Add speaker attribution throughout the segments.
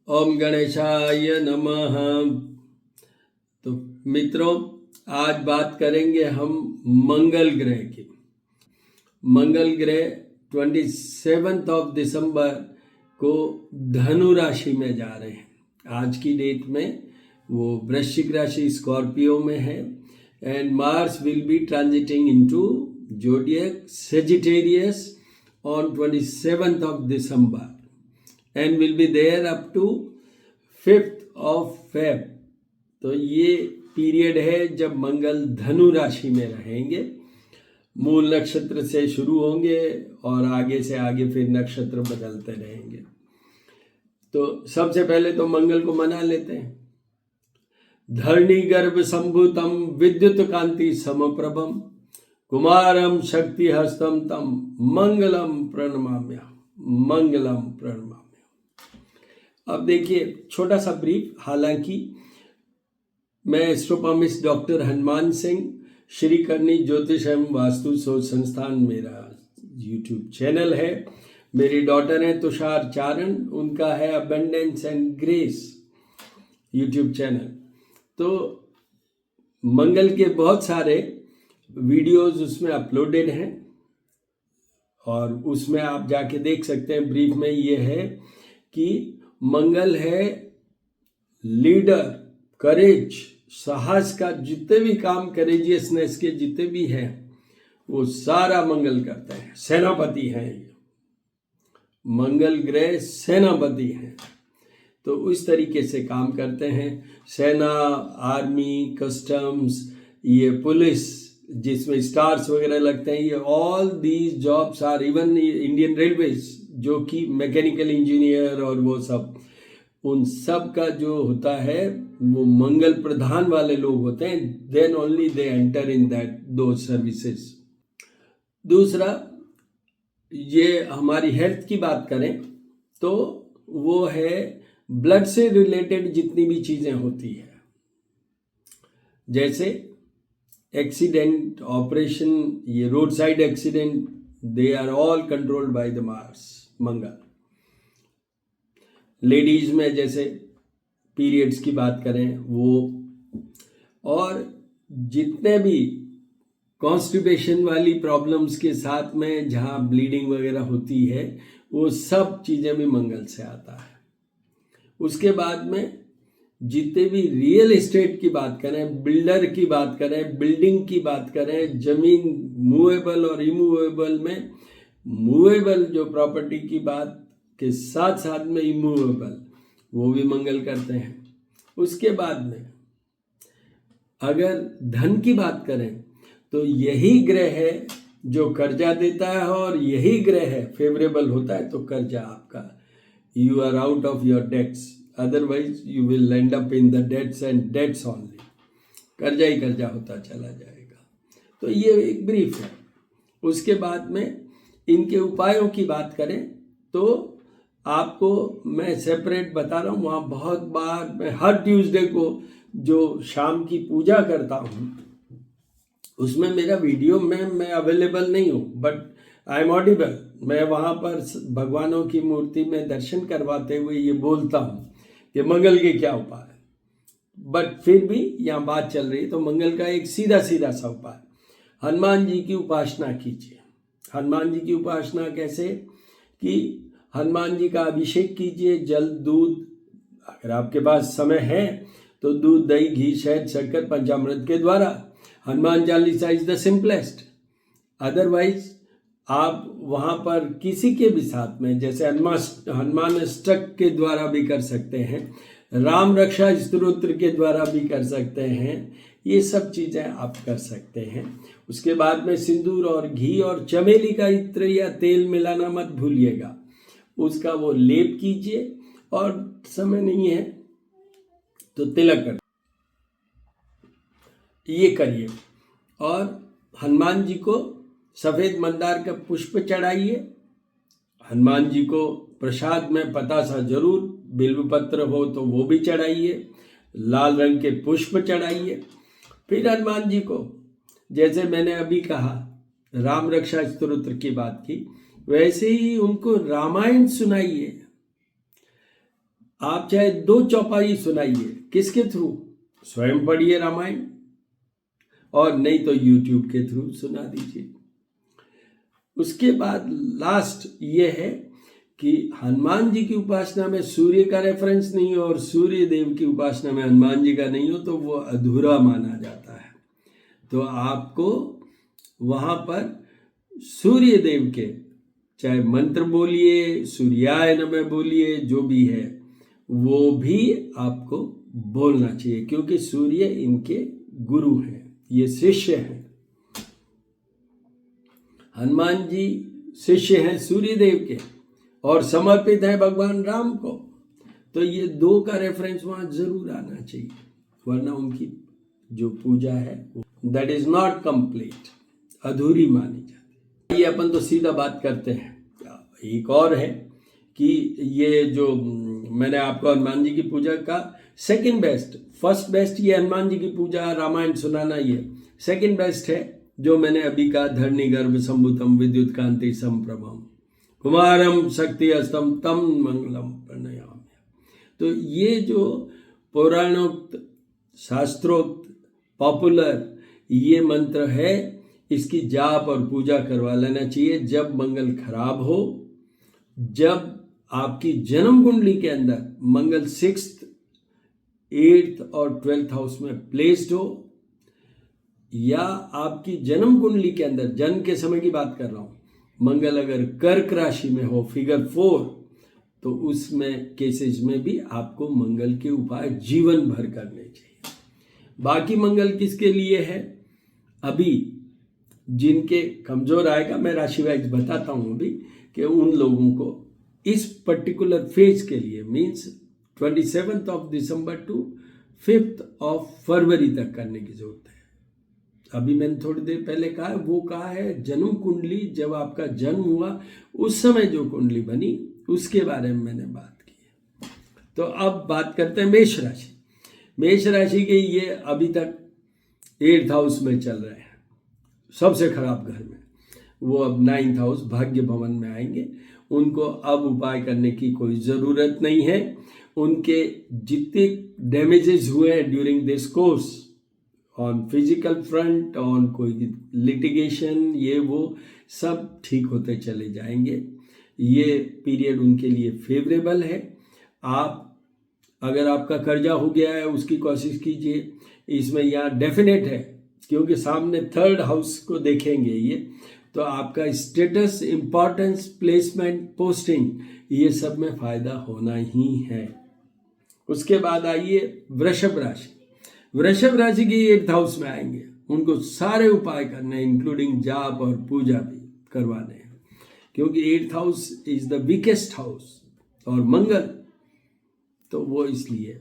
Speaker 1: ओम गणेशाय नमः। तो मित्रों, आज बात करेंगे हम मंगल ग्रह की। मंगल ग्रह 27 दिसंबर को धनु राशि में जा रहे हैं। आज की डेट में वो वृश्चिक राशि स्कॉर्पियो में है and Mars will be transiting into zodiac Sagittarius on 27 December and will be there up to 5 Feb। तो ये पीरियड है जब मंगल धनु राशि में रहेंगे। मूल नक्षत्र से शुरू होंगे और आगे से आगे फिर नक्षत्र बदलते रहेंगे। तो सबसे पहले तो मंगल को मना लेते हैं। धरणी गर्भ संभूतम विद्युत कांति समप्रभम कुमारम शक्ति हस्तम तम मंगलम प्रणमाम्य। मंगलम प्रणमाम्य। अब देखिए, छोटा सा ब्रीफ। हालांकि मैं एस्ट्रोपॉमिस्ट डॉक्टर हनुमान सिंह, श्री करनी ज्योतिष एवं वास्तु शोध संस्थान मेरा यूट्यूब चैनल है। मेरी डॉटर है तुषार चारण, उनका है abundance and grace YouTube channel. तो मंगल के बहुत सारे वीडियोस उसमें अपलोडेड हैं और उसमें आप जाके देख सकते हैं। ब्रीफ में ये है कि मंगल है लीडर, करेज, साहस का जितने भी काम, करेजियसनेस के जितने भी हैं वो सारा मंगल करते हैं। सेनापति हैं ये, मंगल ग्रह सेनापति हैं। तो उस तरीके से काम करते हैं। सेना, आर्मी, कस्टम्स, ये पुलिस जिसमें स्टार्स वगैरह लगते हैं, ये all these jobs are, even Indian railways जो कि मैकेनिकल इंजीनियर और वो सब, उन सब का जो होता है वो मंगल प्रधान वाले लोग होते हैं। Then only they enter in that two services. दूसरा, ये हमारी हेल्थ की बात करें तो वो है ब्लड से रिलेटेड जितनी भी चीज़ें होती है, जैसे एक्सीडेंट, ऑपरेशन, ये road side accident, they are all controlled by the Mars, Mangal. Ladies में जैसे पीरियड्स की बात करें वो, और जितने भी कॉन्स्टिपेशन वाली प्रॉब्लम्स के साथ में जहाँ ब्लीडिंग वगैरह होती है, वो सब चीज़ें भी मंगल से आता है। उसके बाद में जितने भी रियल एस्टेट की बात करें, बिल्डर की बात करें, बिल्डिंग की बात करें, जमीन मूवेबल और इमूवेबल में, मूवेबल जो प्रॉपर्टी की बात के साथ साथ में इमूवेबल, वो भी मंगल करते हैं। उसके बाद में अगर धन की बात करें तो यही ग्रह है जो कर्जा देता है और यही ग्रह है फेवरेबल होता है तो कर्जा आपका, you are out of your debts, otherwise you will end up in the debts and debts only. कर्जा ही कर्जा होता चला जाएगा। तो ये एक ब्रीफ है। उसके बाद में इनके उपायों की बात करें तो आपको मैं सेपरेट बता रहा हूँ। वहाँ बहुत बार मैं हर ट्यूसडे को जो शाम की पूजा करता हूँ उसमें मेरा वीडियो में मैं अवेलेबल नहीं हूँ, बट आई एम ऑडिबल। मैं वहाँ पर भगवानों की मूर्ति में दर्शन करवाते हुए ये बोलता हूँ कि मंगल के क्या उपाय है। बट फिर भी यहाँ बात चल रही है तो मंगल का एक सीधा सीधा सा उपाय, हनुमान जी की उपासना कीजिए। हनुमान जी की उपासना कैसे कि हनुमान जी का अभिषेक कीजिए, जल, दूध, अगर आपके पास समय है तो दूध, दही, घी, शहद, शक्कर, पंचामृत के द्वारा। Hanuman Chalisa is the simplest. Otherwise आप वहाँ पर किसी के भी साथ में, जैसे हनुमान अष्टक के द्वारा भी कर सकते हैं, राम रक्षा स्तोत्र के द्वारा भी कर सकते हैं। ये सब चीज़ें आप कर सकते हैं। उसके बाद में सिंदूर और घी और चमेली का इत्र या तेल मिलाना मत भूलिएगा। उसका वो लेप कीजिए, और समय नहीं है तो तिलक कर ये करिए। और हनुमान जी को सफ़ेद मंदार का पुष्प चढ़ाइए। हनुमान जी को प्रसाद में पतासा जरूर, बिल्वपत्र हो तो वो भी चढ़ाइए, लाल रंग के पुष्प चढ़ाइए। फिर हनुमान जी को, जैसे मैंने अभी कहा राम रक्षा स्तोत्र की बात की, वैसे ही उनको रामायण सुनाइए। आप चाहे 2 चौपाई सुनाइए, किसके थ्रू? स्वयं पढ़िए रामायण, और नहीं तो यूट्यूब के थ्रू सुना दीजिए। उसके बाद लास्ट ये है कि हनुमान जी की उपासना में सूर्य का रेफरेंस नहीं हो और सूर्य देव की उपासना में हनुमान जी का नहीं हो तो वो अधूरा माना जाता है। तो आपको वहाँ पर सूर्य देव के चाहे मंत्र बोलिए, सूर्याय नमः बोलिए, जो भी है वो भी आपको बोलना चाहिए, क्योंकि सूर्य इनके गुरु हैं, ये शिष्य हैं। हनुमान जी शिष्य हैं सूर्य देव के और समर्पित है भगवान राम को। तो ये 2 का रेफरेंस वहां जरूर आना चाहिए, वरना उनकी जो पूजा है दैट इज नॉट कंप्लीट, अधूरी मानी जाती है। ये अपन तो सीधा बात करते हैं। एक और है कि ये जो मैंने आपको हनुमान जी की पूजा का सेकंड बेस्ट, फर्स्ट बेस्ट ये हनुमान जी की पूजा रामायण सुनाना, ये सेकंड बेस्ट है जो मैंने अभी कहा, धरणी गर्भ संभुतम विद्युत कांति संप्रभम कुमारम शक्ति अस्तम तम मंगलम प्रणयाम। तो ये जो पौराणोक्त शास्त्रोक्त पॉपुलर ये मंत्र है, इसकी जाप और पूजा करवा लेना चाहिए जब मंगल खराब हो, जब आपकी जन्म कुंडली के अंदर मंगल 6th 8th और 12th हाउस में प्लेस्ड हो, या आपकी जन्म कुंडली के अंदर, जन्म के समय की बात कर रहा हूं, मंगल अगर कर्क राशि में हो फिगर 4, तो उसमें केसेस में भी आपको मंगल के उपाय जीवन भर करने चाहिए। बाकी मंगल किसके लिए है? अभी जिनके कमजोर आएगा, मैं राशि वाइज बताता हूं अभी, कि उन लोगों को इस पर्टिकुलर फेज के लिए means 27 of December to 5 of February तक करने की जरूरत है। अभी मैंने थोड़ी देर पहले कहा, वो कहा है जन्म कुंडली, जब आपका जन्म हुआ उस समय जो कुंडली बनी उसके बारे में मैंने बात की है। तो अब बात करते हैं मेष राशि। मेष राशि के ये अभी तक 8th हाउस में चल रहे हैं, सबसे खराब घर में, वो अब 9th हाउस भाग्य भवन में आएंगे। उनको अब उपाय करने की कोई ज़रूरत नहीं है। उनके जितने डैमेजेस हुए हैं during this course on physical front, on कोई लिटिगेशन, ये वो सब ठीक होते चले जाएंगे। ये पीरियड उनके लिए फेवरेबल है। आप अगर आपका कर्जा हो गया है उसकी कोशिश कीजिए, इसमें यहाँ डेफिनेट है क्योंकि सामने 3rd हाउस को देखेंगे ये, तो आपका स्टेटस, इंपॉर्टेंस, प्लेसमेंट, पोस्टिंग, ये सब में फायदा होना ही है। उसके बाद आइए वृषभ राशि। वृषभ राशि के 8th हाउस में आएंगे, उनको सारे उपाय करने हैं, इंक्लूडिंग जाप और पूजा भी करवाने हैं, क्योंकि 8th house is the weakest house और मंगल, तो वो इसलिए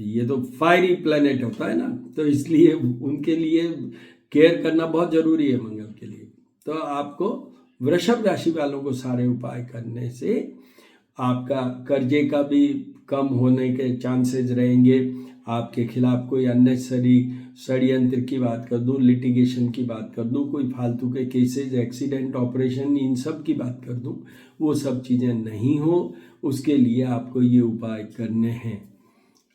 Speaker 1: ये तो फायरी प्लैनेट होता है ना, तो इसलिए उनके लिए केयर करना बहुत जरूरी है मंगल के लिए। तो आपको वृषभ राशि वालों को सारे उपाय करने से आपका कर्जे का भी कम होने के चांसेस रहेंगे। आपके खिलाफ कोई अननेसेसरी षड्यंत्र की बात कर दूं, लिटिगेशन की बात कर दूं, कोई फालतू के केसेस, एक्सीडेंट, ऑपरेशन, इन सब की बात कर दूं, वो सब चीज़ें नहीं हो, उसके लिए आपको ये उपाय करने हैं।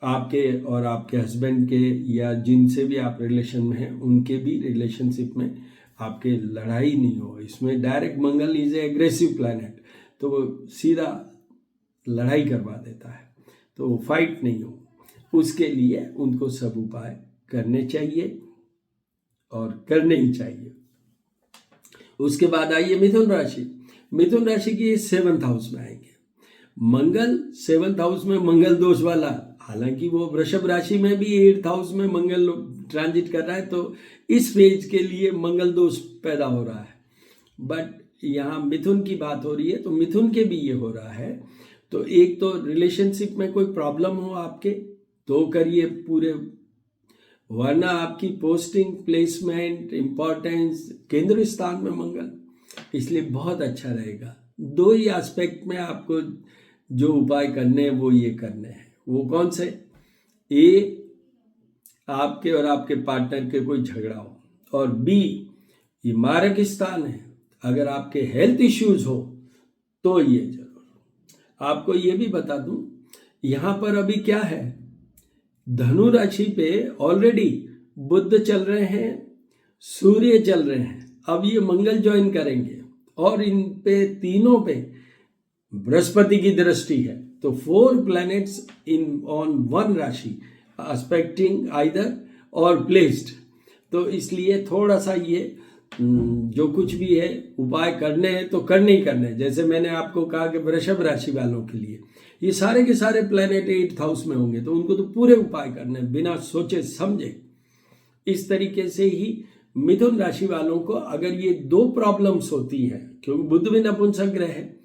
Speaker 1: आपके और आपके हस्बैंड के या जिनसे भी आप रिलेशन में हैं उनके भी रिलेशनशिप में आपके लड़ाई नहीं हो। इसमें direct Mangal is a aggressive planet, तो वो सीधा लड़ाई करवा देता है, तो वो फाइट नहीं हो, उसके लिए उनको सब उपाय करने चाहिए और करने ही चाहिए। उसके बाद आइए मिथुन राशि। मिथुन राशि की 7th हाउस में आएंगे। मंगल 7th हाउस में मंगल दोष वाला, हालांकि वो वृषभ राशि में भी 8th हाउस में मंगल ट्रांजिट कर रहा है, तो इस फेज के लिए मंगल दोष पैदा हो रहा है। बट यहाँ मिथुन की बात हो रही है, तो मिथुन के भी ये हो रहा है। तो एक तो रिलेशनशिप में कोई प्रॉब्लम हो आपके तो करिए पूरे, वरना आपकी पोस्टिंग, प्लेसमेंट, इंपॉर्टेंस, केंद्र स्थान में मंगल, इसलिए बहुत अच्छा रहेगा। 2 ही एस्पेक्ट में आपको जो उपाय करने हैं वो ये करने हैं। वो कौन से? ए, आपके और आपके पार्टनर के कोई झगड़ा हो, और बी, ये मारक स्थान है, अगर आपके हेल्थ इश्यूज हो तो ये जरूर। आपको ये भी बता दूं, यहाँ पर अभी क्या है, धनु राशि पे ऑलरेडी बुध चल रहे हैं, सूर्य चल रहे हैं, अब ये मंगल ज्वाइन करेंगे और इन पे तीनों पे बृहस्पति की दृष्टि है। तो 4 प्लैनेट्स इन ऑन वन राशि एस्पेक्टिंग आइदर और प्लेस्ड। तो इसलिए थोड़ा सा ये जो कुछ भी है उपाय करने हैं तो करने ही करने हैं। जैसे मैंने आपको कहा कि वृषभ राशि वालों के लिए ये सारे के सारे प्लैनेट 8th हाउस में होंगे, तो उनको तो पूरे उपाय करने हैं बिना सोचे समझे। इस तरीके से ही मिथुन राशि वालों को अगर ये 2 प्रॉब्लम्स होती हैं, क्योंकि बुध भी नपुंसक ग्रह है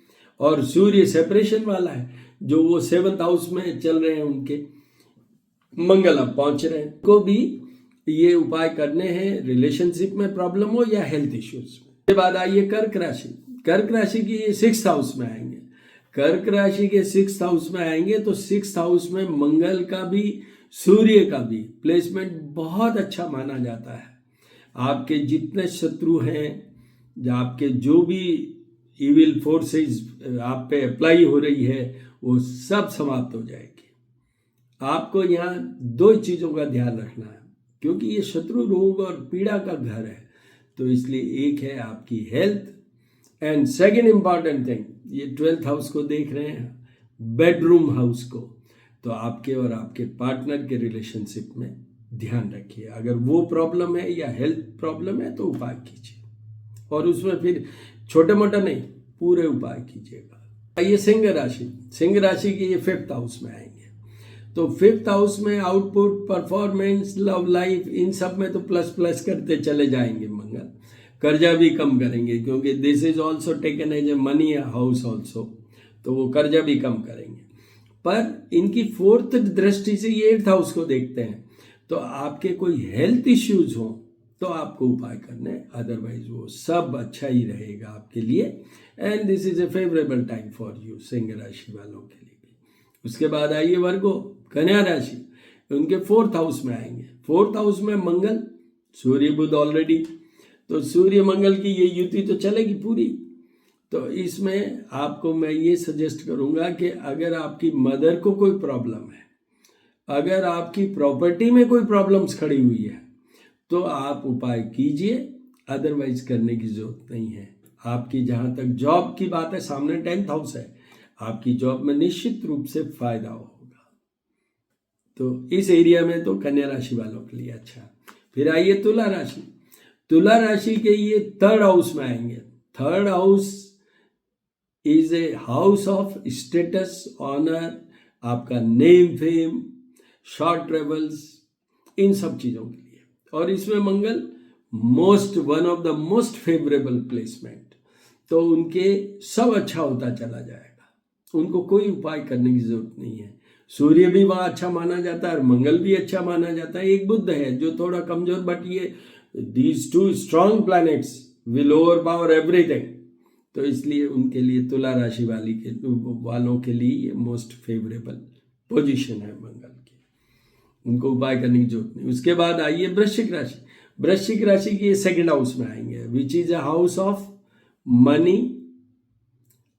Speaker 1: और सूर्य सेपरेशन वाला है, जो वो 7th हाउस में चल रहे हैं, उनके मंगल अब पहुंच रहे हैं, को भी ये उपाय करने हैं, रिलेशनशिप में प्रॉब्लम हो या हेल्थ इश्यूज में। उसके बाद आइए कर्क राशि। कर्क राशि की ये 6th हाउस में आएंगे। कर्क राशि के 6th हाउस में आएंगे तो 6th हाउस में मंगल का भी सूर्य का भी प्लेसमेंट बहुत अच्छा माना जाता है। आपके जितने शत्रु हैं, आपके जो भी इविल फोर्सेस आप पे अप्लाई हो रही है, वो सब समाप्त हो जाएगी। आपको यहाँ 2 चीज़ों का ध्यान रखना है, क्योंकि ये शत्रु रोग और पीड़ा का घर है। तो इसलिए एक है आपकी health and second important thing, ये 12th हाउस को देख रहे हैं, बेडरूम हाउस को। तो आपके और आपके पार्टनर के रिलेशनशिप में ध्यान रखिए। अगर वो प्रॉब्लम है या हेल्थ प्रॉब्लम है तो उपाय कीजिए, और उसमें फिर छोटे मोटा नहीं, पूरे उपाय कीजिएगा। ये सिंह राशि। सिंह राशि के ये 5th हाउस में आएंगे। तो 5th हाउस में आउटपुट, परफॉर्मेंस, लव लाइफ, इन सब में तो प्लस प्लस करते चले जाएंगे मंगल। कर्जा भी कम करेंगे, क्योंकि this is also taken as a money house also, तो वो कर्जा भी कम करेंगे। पर इनकी 4th दृष्टि से ये 8th हाउस को देखते हैं, तो आपके कोई हेल्थ इश्यूज हो तो आपको उपाय करने, अदरवाइज वो सब अच्छा ही रहेगा आपके लिए। And this is a favourable time for you, Singh राशि वालों के लिए भी। उसके बाद आइए वर्गो, कन्या राशि। उनके 4th हाउस में आएंगे। 4th हाउस में मंगल, सूर्य बुध ऑलरेडी, तो सूर्य मंगल की ये युति तो चलेगी पूरी। तो इसमें आपको मैं ये सजेस्ट करूंगा कि अगर आपकी मदर को कोई प्रॉब्लम है, अगर आपकी प्रॉपर्टी में कोई प्रॉब्लम्स खड़ी हुई है, तो आप उपाय कीजिए, अदरवाइज करने की जरूरत नहीं है। आपकी जहाँ तक जॉब की बात है, सामने 10th हाउस है, आपकी जॉब में निश्चित रूप से फायदा होगा। तो इस एरिया में तो कन्या राशि वालों के लिए अच्छा। फिर आइए तुला राशि। तुला राशि के ये 3rd हाउस में आएंगे। 3rd house is a house of status, honour, आपका नेम, फेम, शॉर्ट ट्रेवल्स, इन सब चीज़ों के लिए। और इसमें Mangal one of the most favourable placement, तो उनके सब अच्छा होता चला जाएगा, उनको कोई उपाय करने की जरूरत नहीं है। सूर्य भी वहाँ अच्छा माना जाता है और मंगल भी अच्छा माना जाता है। एक बुध है जो थोड़ा कमजोर, बट ये these 2 strong planets will over power everything. तो इसलिए उनके लिए, तुला राशि वालों के लिए ये मोस्ट फेवरेबल पोजीशन है मंगल की, उनको उपाय करने की जरूरत नहीं। उसके बाद आइए वृश्चिक राशि। वृश्चिक राशि की 2nd हाउस में आएंगे, which is a house of money.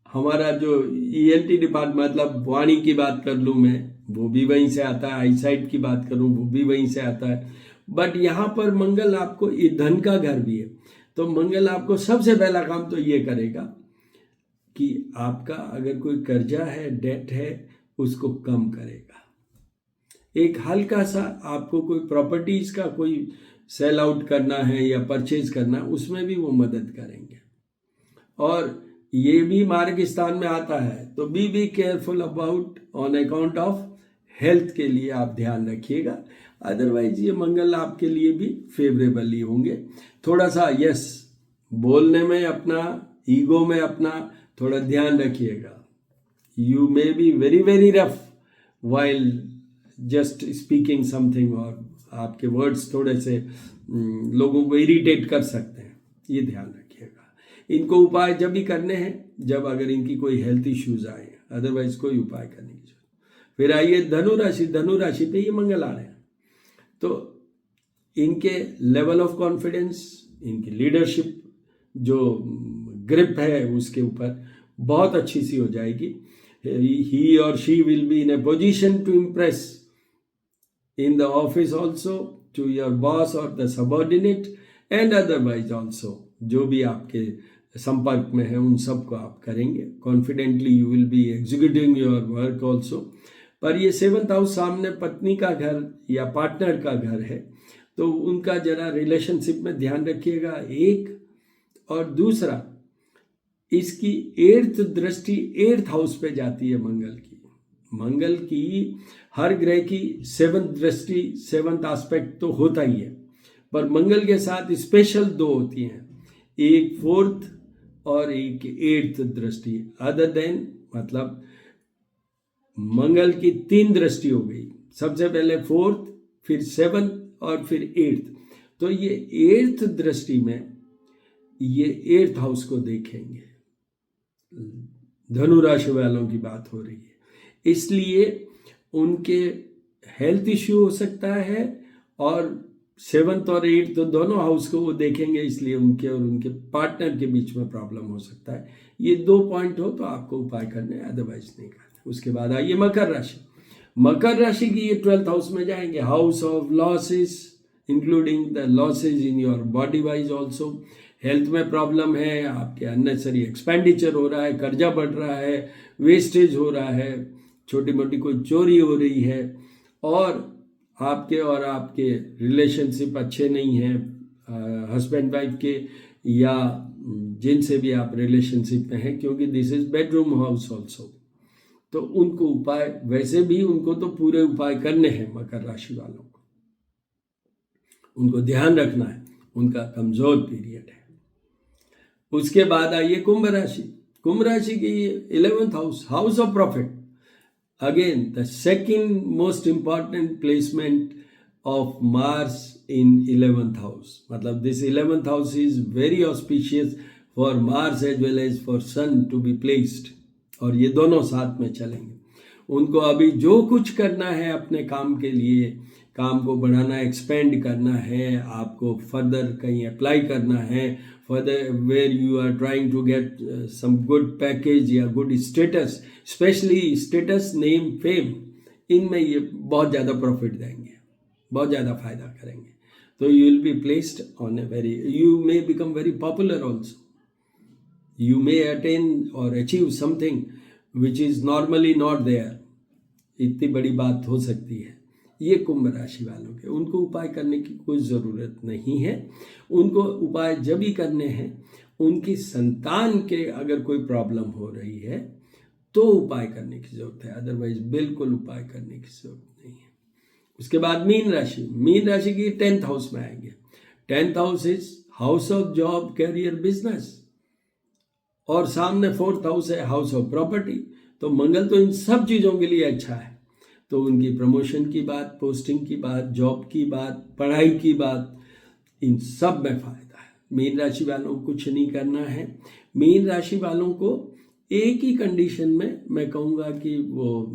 Speaker 1: हमारा जो ENT डिपार्टमेंट, मतलब वाणी की बात कर लूँ मैं, वो भी वहीं से आता है, आईसाइट की बात करूँ वो भी वहीं से आता है। बट यहाँ पर मंगल आपको धन का घर भी है, तो मंगल आपको सबसे पहला काम तो ये करेगा कि आपका अगर कोई कर्जा है, डेट है, उसको कम करेगा। एक हल्का सा आपको कोई प्रॉपर्टीज का कोई सेल आउट करना है या परचेज करना है, उसमें भी वो मदद करेंगे। और ये भी मार्ग स्थान में आता है, तो be careful about on account of health के लिए आप ध्यान रखिएगा। अदरवाइज ये मंगल आपके लिए भी फेवरेबल ही होंगे। थोड़ा सा यस बोलने में अपना, ईगो में अपना थोड़ा ध्यान रखिएगा। You may be very very rough while just speaking something, और आपके वर्ड्स थोड़े से लोगों को इरिटेट कर सकते हैं, ये ध्यान रखिएगा। इनको उपाय जब भी करने हैं जब अगर इनकी कोई हेल्थ इश्यूज आए, अदरवाइज कोई उपाय करने की जरूरत। फिर आइए धनु राशि। धनु राशि पे ये मंगल आ रहे हैं, तो इनके लेवल ऑफ कॉन्फिडेंस, इनकी लीडरशिप जो ग्रिप है उसके ऊपर बहुत अच्छी सी हो जाएगी। he or she will be in a position to impress in the office also to your boss or the subordinate and otherwise also जो भी आपके संपर्क में है उन सबको आप करेंगे confidently you will be executing your work also. पर ये 7th हाउस सामने पत्नी का घर या पार्टनर का घर है तो उनका जरा रिलेशनशिप में ध्यान रखिएगा। एक और दूसरा इसकी 8th दृष्टि 8th हाउस पे जाती है मंगल की हर ग्रह की 7th दृष्टि 7th एस्पेक्ट तो होता ही है पर मंगल के साथ स्पेशल 2 होती हैं, एक 4th और एक 8th दृष्टि। अदर देन मतलब मंगल की 3 दृष्टि हो गई, सबसे पहले 4th फिर 7th और फिर 8th। तो ये 8th दृष्टि में ये 8th हाउस को देखेंगे। धनु राशि वालों की बात हो रही है, इसलिए उनके हेल्थ इश्यू हो सकता है और 7th और 8th तो दोनों हाउस को वो देखेंगे, इसलिए उनके और उनके पार्टनर के बीच में प्रॉब्लम हो सकता है। ये 2 पॉइंट हो तो आपको उपाय करने, अदरवाइज नहीं करने। उसके बाद आइए मकर राशि। मकर राशि की ये 12th हाउस में जाएंगे, house of losses including the losses in your body wise also. Health में प्रॉब्लम है, आपके अननेसेसरी एक्सपेंडिचर हो रहा है, कर्जा बढ़ रहा है, वेस्टेज हो रहा है, छोटी मोटी कोई चोरी हो रही है और आपके रिलेशनशिप अच्छे नहीं हैं हस्बैंड वाइफ के या जिनसे भी आप रिलेशनशिप में हैं, क्योंकि this is bedroom house also. तो उनको उपाय, वैसे भी उनको तो पूरे उपाय करने हैं मकर राशि वालों को, उनको ध्यान रखना है, उनका कमजोर पीरियड है। उसके बाद आइए कुंभ राशि। कुंभ राशि की 11th house, house of profit. Again, the second most important placement of Mars in 11th house. मतलब this 11th house is very auspicious for Mars as well as for Sun to be placed. और ये दोनों साथ में चलेंगे। उनको अभी जो कुछ करना है अपने काम के लिए, काम को बढ़ाना, एक्सपेंड करना है, आपको फर्दर कहीं अप्लाई करना है, further where you are trying to get some good package या good status, specially status, name, fame, इनमें ये बहुत ज़्यादा प्रॉफिट देंगे, बहुत ज़्यादा फायदा करेंगे। तो you will be placed on a very, you may become very popular also, you may attain or achieve something which is normally not there। इतनी बड़ी बात हो सकती है। ये कुंभ राशि वालों के, उनको उपाय करने की कोई ज़रूरत नहीं है। उनको उपाय जब ही करने हैं उनकी संतान के अगर कोई प्रॉब्लम हो रही है तो उपाय करने की ज़रूरत है, अदरवाइज बिल्कुल उपाय करने की ज़रूरत नहीं है। उसके बाद मीन राशि। मीन राशि की 10th हाउस में आएंगे। 10th house is house of job, career, business और सामने 4th हाउस है हाउस ऑफ प्रॉपर्टी। तो मंगल तो इन सब चीज़ों के लिए अच्छा है। तो उनकी प्रमोशन की बात, पोस्टिंग की बात, जॉब की बात, पढ़ाई की बात, इन सब में फायदा है। मीन राशि वालों को कुछ नहीं करना है। मीन राशि वालों को एक ही कंडीशन में मैं कहूँगा कि वो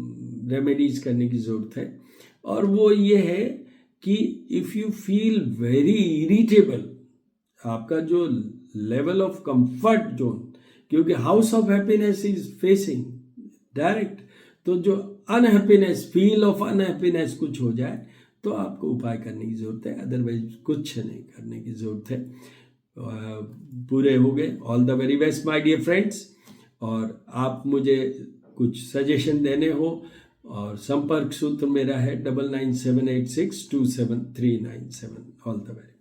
Speaker 1: रेमेडीज करने की ज़रूरत है, और वो ये है कि if you feel very irritable, आपका जो लेवल ऑफ कंफर्ट जोन, क्योंकि house of happiness is facing direct, तो जो अनहैप्पीनेस, फील ऑफ अनहैप्पीनेस कुछ हो जाए तो आपको उपाय करने की ज़रूरत है, अदरवाइज कुछ नहीं करने की ज़रूरत है। पूरे हो गए। All the very best my dear friends. और आप मुझे कुछ सजेशन देने हो और संपर्क सूत्र मेरा है 9978627397। All the very